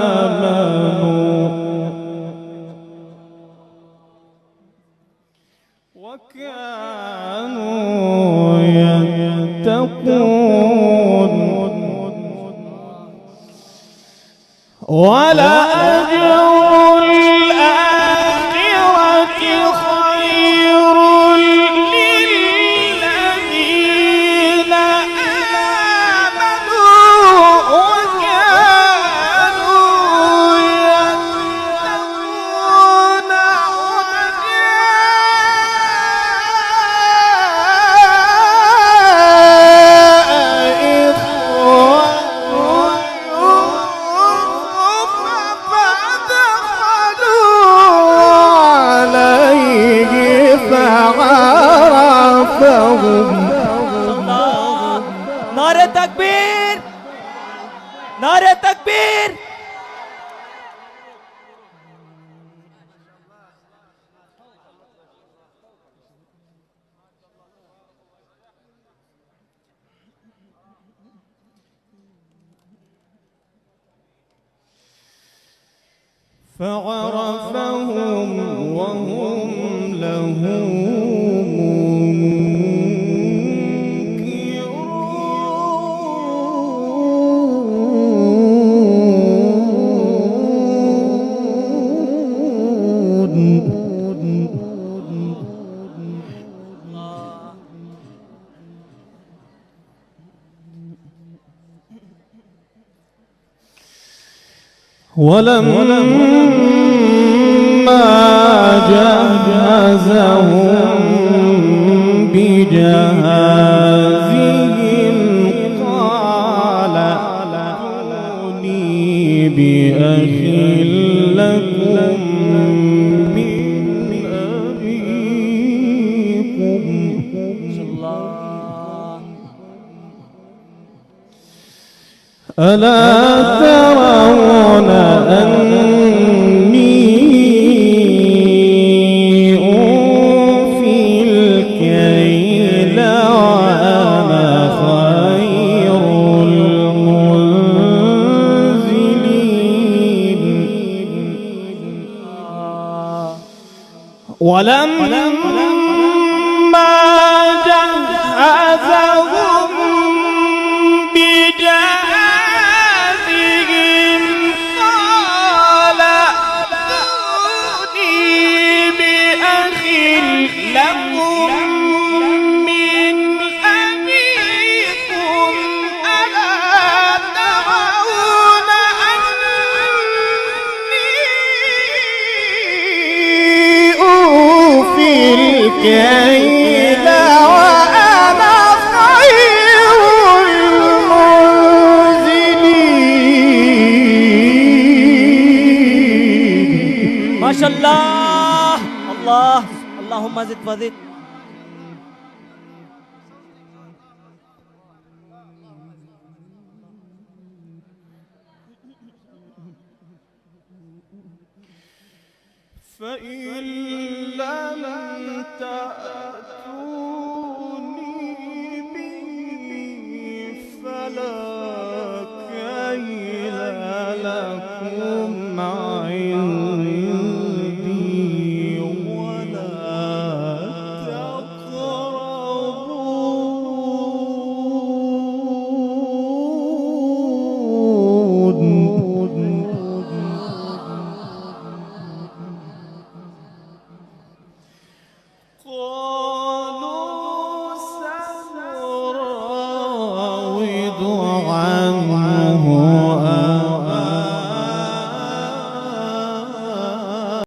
آمنوا وكانوا يتقون ولأجر الآخرة خير للذين آمنوا وكانوا يتقون नारे तकबीर, नारे तकबीर। فعرفهم وهم له ولما جهزهم بجهازهم قال ائتوني بأخ لكم من أبيكم ألا ترون أني أوفي الكيل وأنا خير المنزلين ولما جهزهم بجهازهم قال ائتوني بأخ لكم من أبيكم ألا ترون أني أوفي الكيل وأنا خير المنزلين. ما شاء الله. الله اللهم زد وزد. فإن لم تأتوا